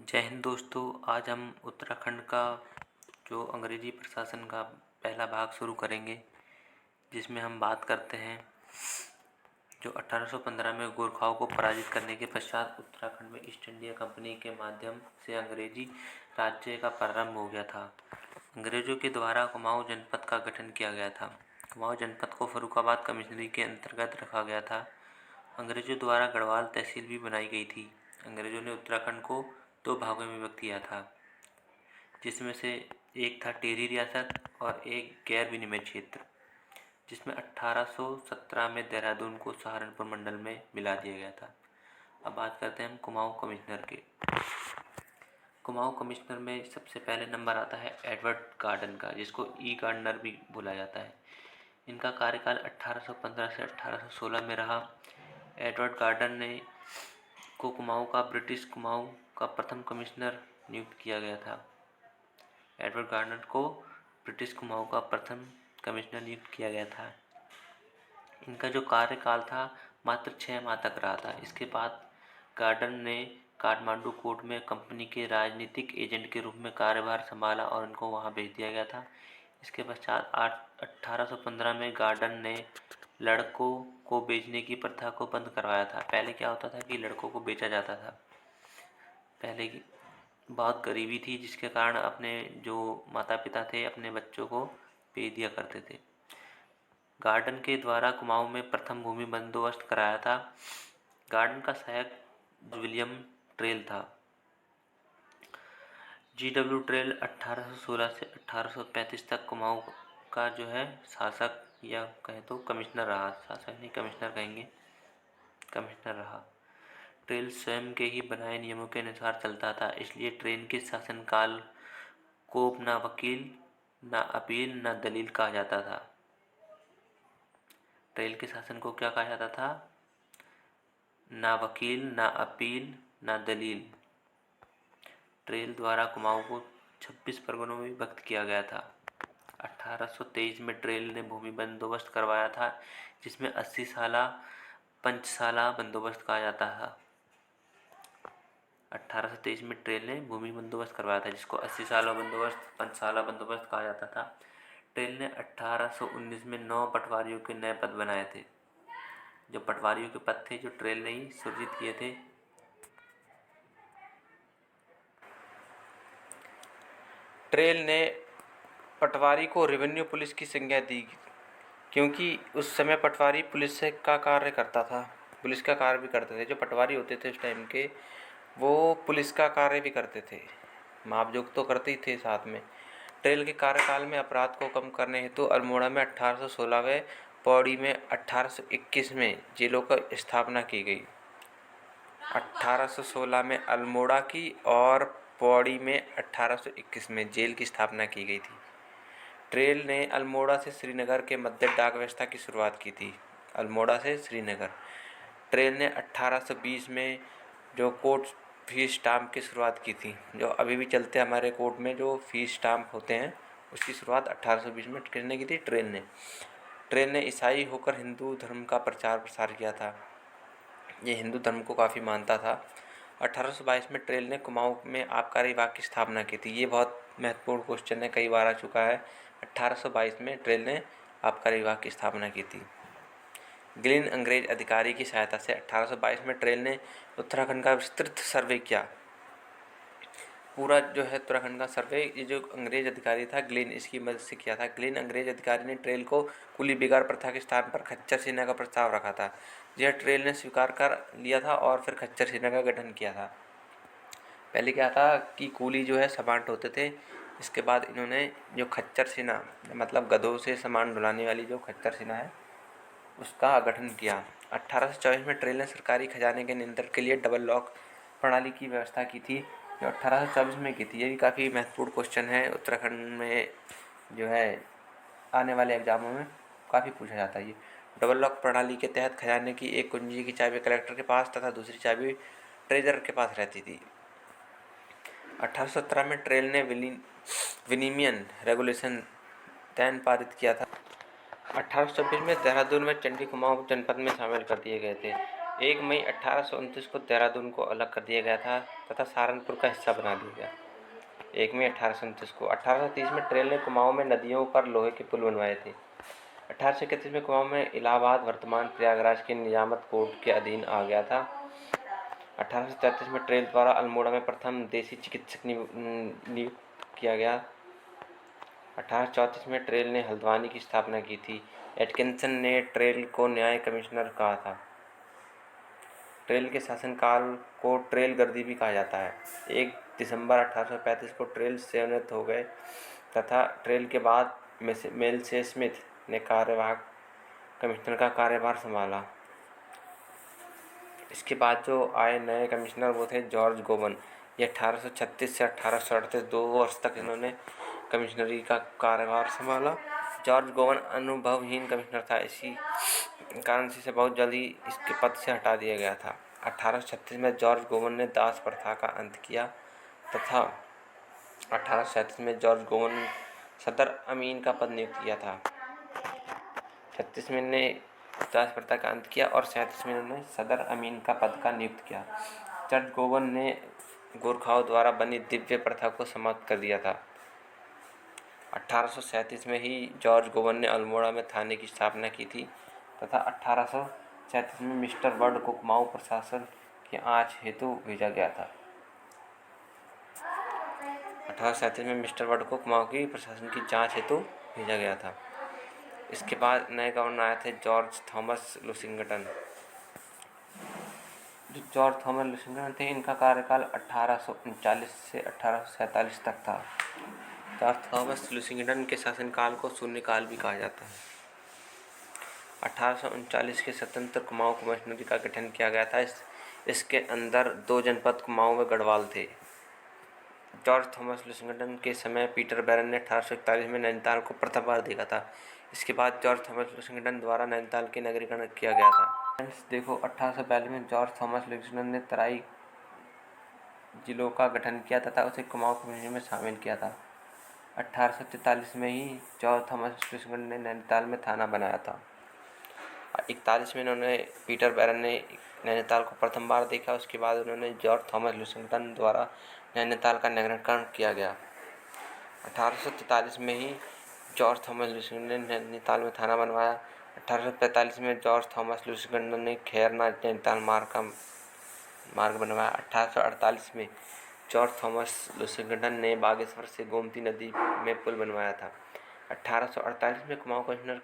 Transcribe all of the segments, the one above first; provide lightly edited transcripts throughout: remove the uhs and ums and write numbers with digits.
जय हिंद दोस्तों। आज हम उत्तराखंड का जो अंग्रेजी प्रशासन का पहला भाग शुरू करेंगे, जिसमें हम बात करते हैं जो 1815 में गोरखाओं को पराजित करने के पश्चात उत्तराखंड में ईस्ट इंडिया कंपनी के माध्यम से अंग्रेजी राज्य का प्रारंभ हो गया था। अंग्रेजों के द्वारा कुमाऊं जनपद का गठन किया गया था। कुमाऊं जनपद को फर्रुखाबाद कमिश्नरी के अंतर्गत रखा गया था। अंग्रेजों द्वारा गढ़वाल तहसील भी बनाई गई थी। अंग्रेजों ने उत्तराखंड को दो भागों में विभक्त किया था, जिसमें से एक था टिहरी रियासत और एक गैर विनिमय क्षेत्र, जिसमें 1817 में देहरादून को सहारनपुर मंडल में मिला दिया गया था। अब बात करते हैं हम कुमाऊं कमिश्नर के। कुमाऊं कमिश्नर में सबसे पहले नंबर आता है एडवर्ड गार्डन का, जिसको ई गार्डनर भी बोला जाता है। इनका कार्यकाल 1815 से 1816 में रहा। एडवर्ड गार्डन ने को कुमाऊं का ब्रिटिश कुमाऊं का प्रथम कमिश्नर नियुक्त किया गया था। एडवर्ड गार्डन को ब्रिटिश कुमाऊं का प्रथम कमिश्नर नियुक्त किया गया था। इनका जो कार्यकाल था मात्र 6 माह तक रहा था। इसके बाद गार्डन ने काठमांडू कोर्ट में कंपनी के राजनीतिक एजेंट के रूप में कार्यभार संभाला और इनको वहां भेज दिया गया था। इसके पश्चात 1815 में गार्डन ने लड़कों को बेचने की प्रथा को बंद करवाया था। पहले क्या होता था कि लड़कों को बेचा जाता था। पहले की बहुत गरीबी थी, जिसके कारण अपने जो माता पिता थे अपने बच्चों को बेच दिया करते थे। गार्डन के द्वारा कुमाऊं में प्रथम भूमि बंदोबस्त कराया था। गार्डन का सहायक विलियम ट्रेल था। GW ट्रेल 1816 से 1835 तक कुमाऊं का जो है शासक या कहें तो कमिश्नर रहा। शासक नहीं, कमिश्नर कहेंगे, कमिश्नर रहा। ट्रेल स्वयं के ही बनाए नियमों के अनुसार चलता था, इसलिए ट्रेल के शासनकाल को ना वकील, ना अपील, ना दलील कहा जाता था। ट्रेल के शासन को क्या कहा जाता था? ना वकील, ना अपील, ना दलील। ट्रेल द्वारा कुमाऊं को 26 परगनों में विभक्त किया गया था। 1823 में ट्रेल ने भूमि बंदोबस्त करवाया था, जिसमें 80 साला पंचसाला बंदोबस्त कहा जाता था। 1823 में ट्रेल ने भूमि बंदोबस्त करवाया था, जिसको 80 साला बंदोबस्त, पंचसाला बंदोबस्त कहा जाता था। ट्रेल ने 1819 में 9 पटवारियों के नए पद बनाए थे। जो पटवारियों के पद थे जो ट्रेल ने ही सृजित किए थे। ट्रेल ने पटवारी को रेवेन्यू पुलिस की संज्ञा दी, क्योंकि उस समय पटवारी पुलिस का कार्य करता था, पुलिस का कार्य भी करते थे। जो पटवारी होते थे उस टाइम के, वो पुलिस का कार्य भी करते थे, मापजोख तो करते ही थे साथ में। ट्रेल के कार्यकाल में अपराध को कम करने हेतु अल्मोड़ा में 1816 व पौड़ी में 1821 में जेलों की स्थापना की गई। 1816 में अल्मोड़ा की और पौड़ी में 1821 में जेल की स्थापना की गई थी। ट्रेल ने अल्मोड़ा से श्रीनगर के मध्य डाक व्यवस्था की शुरुआत की थी। अल्मोड़ा से श्रीनगर। ट्रेल ने 1820 में जो कोर्ट फीस स्टाम्प की शुरुआत की थी, जो अभी भी चलते हैं हमारे कोर्ट में, जो फीस स्टाम्प होते हैं, उसकी शुरुआत 1820 में करने की थी ट्रेल ने ईसाई होकर हिंदू धर्म का प्रचार प्रसार किया था। ये हिंदू धर्म को काफ़ी मानता था। 1822 में ट्रेल ने कुमाऊं में आबकारी विभाग की स्थापना की थी। ये बहुत महत्वपूर्ण क्वेश्चन है, कई बार आ चुका है। 1822 में ट्रेल ने आबकारी विभाग की स्थापना की थी। ग्लिन अंग्रेज अधिकारी की सहायता से 1822 में ट्रेल ने उत्तराखंड का विस्तृत सर्वे किया। पूरा जो है उत्तराखंड का सर्वे ये जो अंग्रेज अधिकारी था ग्लिन, इसकी मदद से किया था। ग्लिन अंग्रेज अधिकारी ने ट्रेल को कुली बिगाड़ प्रथा के स्थान पर खच्चर सेना का प्रस्ताव रखा था। यह ट्रेल ने स्वीकार कर लिया था और फिर खच्चर सेना का गठन किया था। पहले क्या था कि कुली जो है सामान ढोते थे, इसके बाद इन्होंने जो खच्चर सेना, मतलब गधों से सामान ढुलाने वाली जो खच्चर सेना है, उसका गठन किया। 1824 में ट्रेल ने सरकारी खजाने के नियंत्रण के लिए डबल लॉक प्रणाली की व्यवस्था की थी, जो 1824 में की थी। ये भी काफ़ी महत्वपूर्ण क्वेश्चन है, उत्तराखंड में जो है आने वाले एग्जामों में काफ़ी पूछा जाता है। ये डबल लॉक प्रणाली के तहत खजाने की एक कुंजी की चाबी कलेक्टर के पास तथा दूसरी चाबी ट्रेजरर के पास रहती थी। 1817 में ट्रेल ने विनिमियन रेगुलेशन तैन पारित किया था। 1826 में देहरादून में चंडी कुमाऊं जनपद में शामिल कर दिए गए थे। 1 मई 1829 को देहरादून को अलग कर दिया गया था तथा सहारनपुर का हिस्सा बना दिया गया। 1 मई 1829 को 1830 में ट्रेल ने कुमाऊं में नदियों पर लोहे के पुल बनवाए थे। 1831 में कुमाऊं में इलाहाबाद वर्तमान प्रयागराज के निजामत कोर्ट के अधीन आ गया था। 1833 में ट्रेल द्वारा अल्मोड़ा में प्रथम देसी चिकित्सक नियुक्त किया गया। 1834 में ट्रेल ने हल्द्वानी की स्थापना की थी। एटकिंसन ने ट्रेल को न्याय कमिश्नर कहा था। ट्रेल के शासनकाल को ट्रेल गर्दी भी कहा जाता है। 1 दिसंबर 1835 को ट्रेल सेवानिवृत्त हो गए तथा ट्रेल के बाद मेलसे स्मिथ ने कार्यवाहक कमिश्नर का कार्यभार संभाला। इसके बाद जो आए नए कमिश्नर वो थे जॉर्ज गोवन। ये 1836 से 1838 2 वर्ष तक इन्होंने कमिश्नरी का कार्यभार संभाला। जॉर्ज गोवन अनुभवहीन कमिश्नर था, इसी कारण से इसे बहुत जल्दी इसके पद से हटा दिया गया था। 1836 में जॉर्ज गोवन ने दास प्रथा का अंत किया तथा 1837 में जॉर्ज गोवन ने सदर अमीन का पद नियुक्त किया था। 36 में ने दास प्रथा का अंत किया और 37 में इन्होंने सदर अमीन का पद का नियुक्त किया। जॉर्ज गोवन ने गोरखाओं द्वारा बनी दिव्य प्रथा को समाप्त कर दिया था। 1837 में ही जॉर्ज गोवन ने अल्मोड़ा में थाने की स्थापना की थी तथा 1837 में मिस्टर वर्ड को कुमाऊं प्रशासन की आंच हेतु भेजा गया था। 1837 में मिस्टर वर्ड को कुमाऊं की प्रशासन की जांच हेतु भेजा गया था। इसके बाद नए गवर्नर आए थे जॉर्ज थॉमस लुसिंगटन। जो जॉर्ज थॉमस लुसिंगटन थे, इनका कार्यकाल 1839 से 1847 तक था। जॉर्ज थॉमस लुसिंगटन के शासनकाल को शून्यकाल भी कहा जाता है। 1839 के स्वतंत्र कुमाऊं कमिश्नरी का गठन किया गया था। इसके अंदर 2 जनपद कुमाऊं व गढ़वाल थे। जॉर्ज थॉमस लुसिंगटन के समय पीटर बैरन ने 1841 में नैनीताल को प्रथम बार देखा था। इसके बाद जॉर्ज थॉमस लुसिंगटन द्वारा नैनीताल के नगरीकरण किया गया था। फ्रेंड्स देखो, 1842 में जॉर्ज थॉमस लुसिंगटन ने तराई जिलों का गठन किया तथा उसे कुमाऊं कमिश्नरी में शामिल किया था। 1843 में ही जॉर्ज थॉमस लुसिंगटन ने नैनीताल में थाना बनाया था। 41 में इन्होंने पीटर बैरन ने नैनीताल को प्रथम बार देखा। उसके बाद उन्होंने जॉर्ज थॉमस लुसिंगटन द्वारा नैनीताल का नगरीकरण किया गया। 1843 में ही जॉर्ज थॉमस लुसिंगटन ने नैनीताल में थाना बनवाया। 1845 में जॉर्ज थॉमस लुसिंगटन ने खैरना नैनीताल मार्ग बनवाया। 1848 में जॉर्ज थॉमस लुसिंगटन ने बागेश्वर से गोमती नदी में पुल बनवाया था। 1848 में कुमाऊं कमिश्नर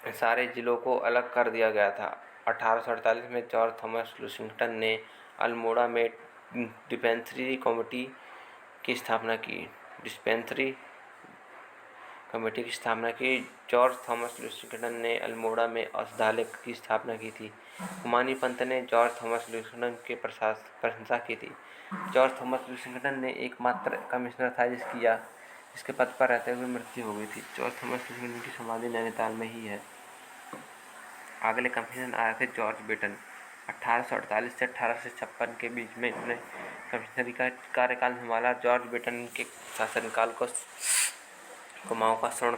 के सारे जिलों को अलग कर दिया गया था। 1848 में जॉर्ज थॉमस लुसिंगटन ने अल्मोड़ा में डिस्पेंसरी कमेटी की स्थापना की। जॉर्ज थॉमस लुसिंगटन ने अल्मोड़ा में औषधालय की स्थापना की थी। कुमानी पंत ने जॉर्ज थॉमस लुसिंगटन की प्रशंसा की थी। जॉर्ज थॉमस लुसिंगटन ने एकमात्र कमिश्नर था जिसके पद पर रहते हुए मृत्यु हो गई थी। जॉर्ज थॉमस लुसिंगटन की समाधि नैनीताल में ही है। अगले कमिश्नर आए थे जॉर्ज बेटन। 1848 से 1856 के बीच में इन्होंने कमिश्नरी का कार्यकाल संभाला। जॉर्ज बेटन के शासनकाल को कुमाऊं का स्वर्ण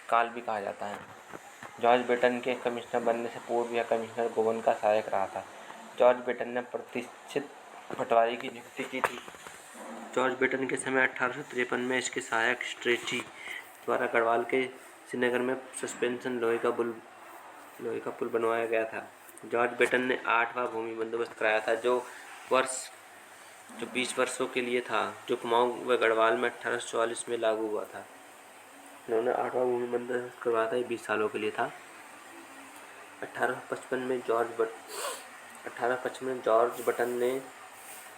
काल भी कहा जाता है। जॉर्ज बेटन के कमिश्नर बनने से पूर्व यह कमिश्नर गोवन का सहायक रहा था। जॉर्ज बेटन ने प्रतिष्ठित पटवारी की नियुक्ति की थी। जॉर्ज बेटन के समय 1853 में इसके सहायक स्ट्रेची द्वारा गढ़वाल के श्रीनगर में सस्पेंशन लोहे का पुल बनवाया गया था। जॉर्ज बेटन ने 8वां भूमि बंदोबस्त कराया था जो 20 वर्षों के लिए था, जो कुमाऊं व गढ़वाल में 1844 में लागू हुआ था। इन्होंने 8वां भूमि बंदोबस्त करवाया था, ये 20 सालों के लिए था। 1855 में जॉर्ज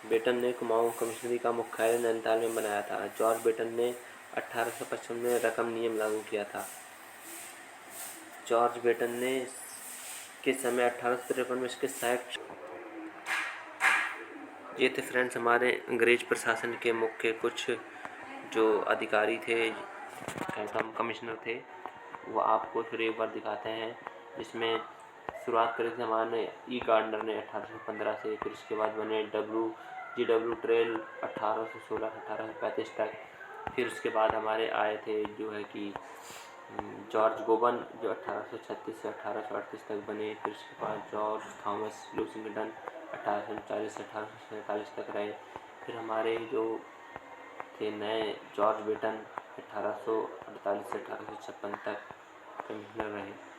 बेटन ने कुमाऊं कमिश्नरी का मुख्यालय नैनीताल में बनाया था। जॉर्ज बेटन ने 1855 में रकम नियम लागू किया था। जॉर्ज बेटन ने के समय 1853 में इसके सहायक। ये थे फ्रेंड्स हमारे अंग्रेज प्रशासन के मुख्य कुछ जो अधिकारी थे, कमिश्नर थे, वो आपको फिर एक बार दिखाते हैं। जिसमें शुरुआत करी थी हमारे ई गार्डनर ने 1815 से, फिर उसके बाद बने GW ट्रेल 1816 1835 तक। फिर उसके बाद हमारे आए थे जो है कि जॉर्ज गोबन जो 1836 से 1838 तक बने। फिर उसके बाद जॉर्ज थॉमस लुसिंगटन 1839 से 1847 तक रहे। फिर हमारे जो थे नए जॉर्ज बेटन 1848 से 1856 तक कमिश्नर रहे।